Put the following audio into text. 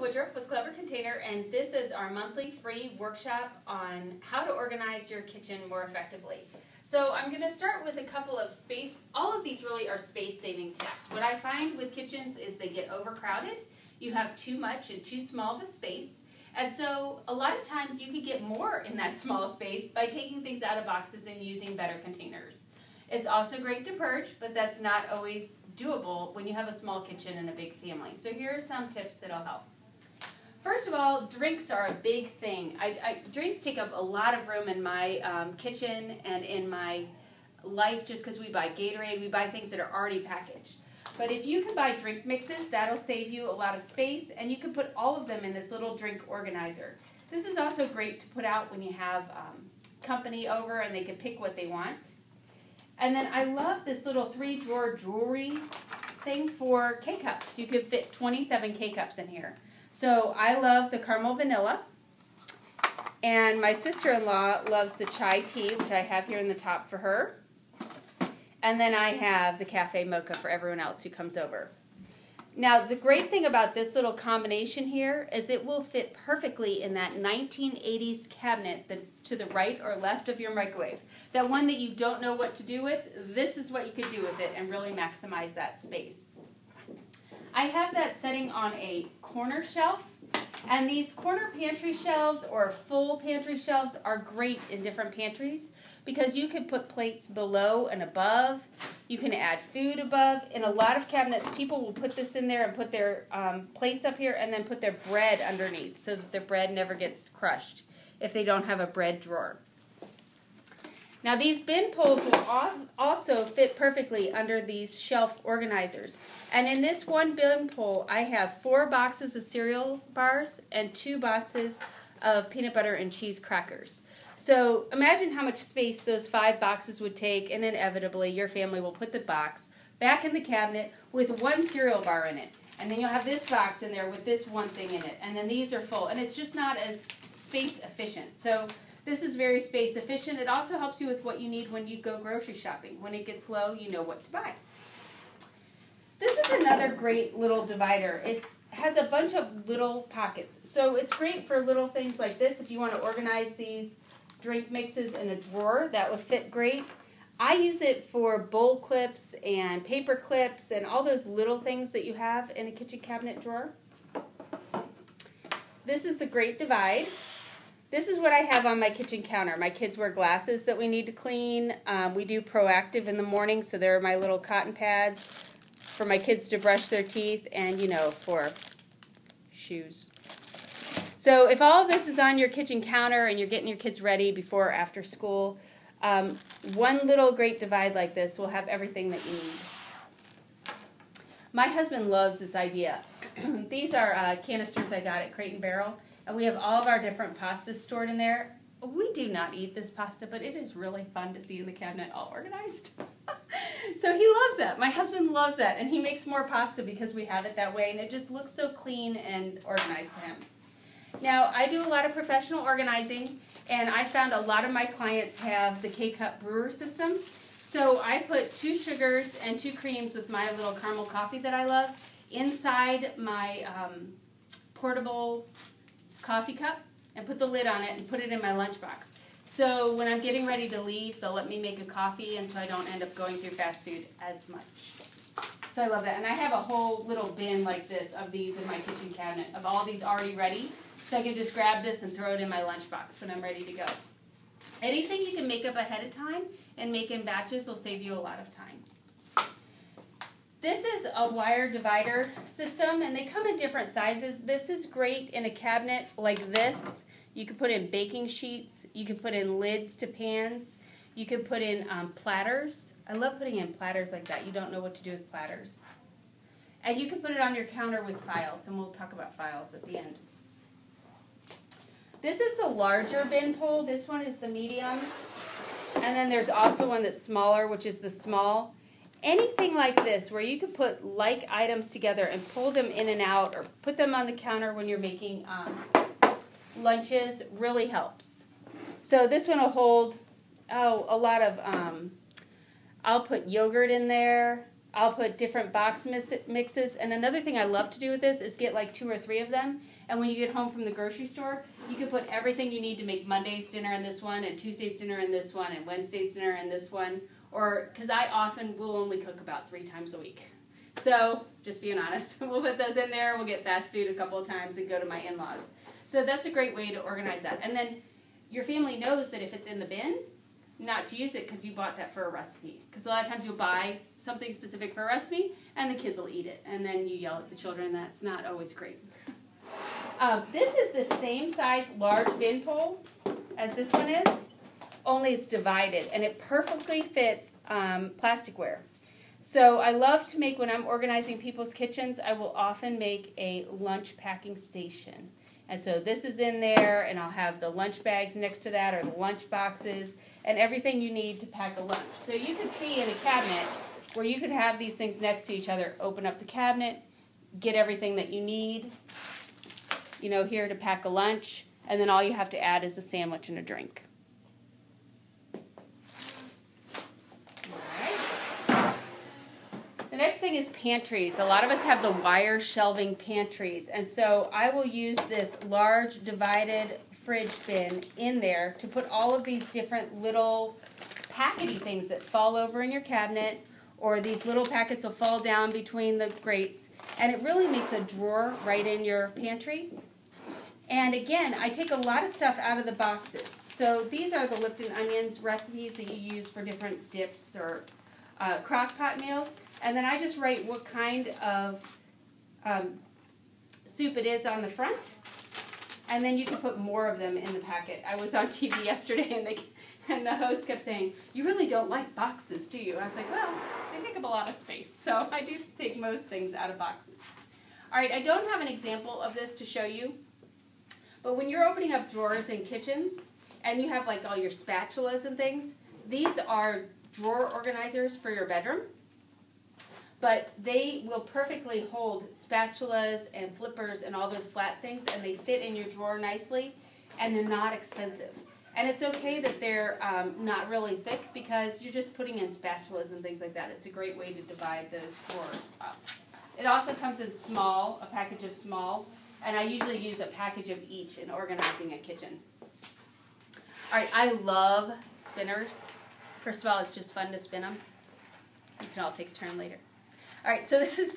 Woodruff with Clever Container, and this is our monthly free workshop on how to organize your kitchen more effectively. So I'm going to start with a couple of all of these really are space-saving tips. What I find with kitchens is they get overcrowded. You have too much and too small of a space. And so a lot of times you can get more in that small space by taking things out of boxes and using better containers. It's also great to purge, but that's not always doable when you have a small kitchen and a big family. So here are some tips that'll help. First of all, drinks are a big thing. Drinks take up a lot of room in my kitchen and in my life just because we buy Gatorade, we buy things that are already packaged. But if you can buy drink mixes, that'll save you a lot of space, and you can put all of them in this little drink organizer. This is also great to put out when you have company over and they can pick what they want. And then I love this little 3-drawer jewelry thing for K-cups. You could fit 27 K-cups in here. So I love the caramel vanilla, and my sister-in-law loves the chai tea, which I have here in the top for her. And then I have the cafe mocha for everyone else who comes over. Now, the great thing about this little combination here is it will fit perfectly in that 1980s cabinet that's to the right or left of your microwave. That one that you don't know what to do with, this is what you could do with it and really maximize that space. I have that setting on a corner shelf, and these corner pantry shelves or full pantry shelves are great in different pantries because you can put plates below and above. You can add food above. In a lot of cabinets, people will put this in there and put their plates up here and then put their bread underneath so that their bread never gets crushed if they don't have a bread drawer. Now these bin pulls will also fit perfectly under these shelf organizers. And in this one bin pull, I have 4 boxes of cereal bars and 2 boxes of peanut butter and cheese crackers. So imagine how much space those 5 boxes would take, and inevitably your family will put the box back in the cabinet with 1 cereal bar in it. And then you'll have this box in there with this one thing in it. And then these are full. And it's just not as space efficient. So this is very space efficient. It also helps you with what you need when you go grocery shopping. When it gets low, you know what to buy. This is another great little divider. It has a bunch of little pockets. So it's great for little things like this. If you want to organize these drink mixes in a drawer, that would fit great. I use it for bowl clips and paper clips and all those little things that you have in a kitchen cabinet drawer. This is the Great Divide. This is what I have on my kitchen counter. My kids wear glasses that we need to clean. We do Proactive in the morning, so there are my little cotton pads for my kids to brush their teeth and, for shoes. So if all of this is on your kitchen counter and you're getting your kids ready before or after school, one little Great Divide like this will have everything that you need. My husband loves this idea. These are canisters I got at Crate & Barrel. And we have all of our different pastas stored in there. We do not eat this pasta, but it is really fun to see in the cabinet all organized. So he loves that. My husband loves that, and he makes more pasta because we have it that way, and it just looks so clean and organized to him. Now, I do a lot of professional organizing, and I found a lot of my clients have the K-Cup brewer system. So I put 2 sugars and 2 creams with my little caramel coffee that I love inside my portable coffee cup and put the lid on it and put it in my lunchbox. So when I'm getting ready to leave, they'll let me make a coffee, and so I don't end up going through fast food as much. So I love that. And I have a whole little bin like this of these in my kitchen cabinet of all these already ready. So I can just grab this and throw it in my lunchbox when I'm ready to go. Anything you can make up ahead of time and make in batches will save you a lot of time. This is a wire divider system, and they come in different sizes. This is great in a cabinet like this. You can put in baking sheets. You can put in lids to pans. You can put in platters. I love putting in platters like that. You don't know what to do with platters. And you can put it on your counter with files, and we'll talk about files at the end. This is the larger bin pull. This one is the medium. And then there's also one that's smaller, which is the small. Anything like this where you can put like items together and pull them in and out or put them on the counter when you're making lunches really helps. So this one will hold, a lot of, I'll put yogurt in there. I'll put different box mixes. And another thing I love to do with this is get like 2 or 3 of them And when you get home from the grocery store, you can put everything you need to make Monday's dinner in this one, and Tuesday's dinner in this one, and Wednesday's dinner in this one. Or, because I often will only cook about 3 times a week. So, just being honest, we'll put those in there, we'll get fast food a couple of times and go to my in-laws. So that's a great way to organize that. And then your family knows that if it's in the bin, not to use it because you bought that for a recipe. Because a lot of times you'll buy something specific for a recipe and the kids will eat it. And then you yell at the children. That's not always great. This is the same size large bin pole as this one is, only it's divided. And it perfectly fits plasticware. So I love to make, when I'm organizing people's kitchens, I will often make a lunch packing station. And so this is in there, and I'll have the lunch bags next to that, or the lunch boxes, and everything you need to pack a lunch. So you could see in a cabinet where you could have these things next to each other, open up the cabinet, get everything that you need, you know, here to pack a lunch, and then all you have to add is a sandwich and a drink. The next thing is pantries. A lot of us have the wire shelving pantries, and so I will use this large divided fridge bin in there to put all of these different little packety things that fall over in your cabinet, or these little packets will fall down between the grates, and it really makes a drawer right in your pantry. And again, I take a lot of stuff out of the boxes. So these are the Lipton onions recipes that you use for different dips or crock pot meals. And then I just write what kind of soup it is on the front. And then you can put more of them in the packet. I was on TV yesterday and the host kept saying, "You really don't like boxes, do you?" And I was like, well, they take up a lot of space. So I do take most things out of boxes. All right, I don't have an example of this to show you. But when you're opening up drawers in kitchens and you have like all your spatulas and things, these are drawer organizers for your bedroom. But they will perfectly hold spatulas and flippers and all those flat things, and they fit in your drawer nicely, and they're not expensive. And it's okay that they're not really thick because you're just putting in spatulas and things like that. It's a great way to divide those drawers up. It also comes in small, a package of small, and I usually use a package of each in organizing a kitchen. All right, I love spinners. First of all, it's just fun to spin them. You can all take a turn later. All right, so this is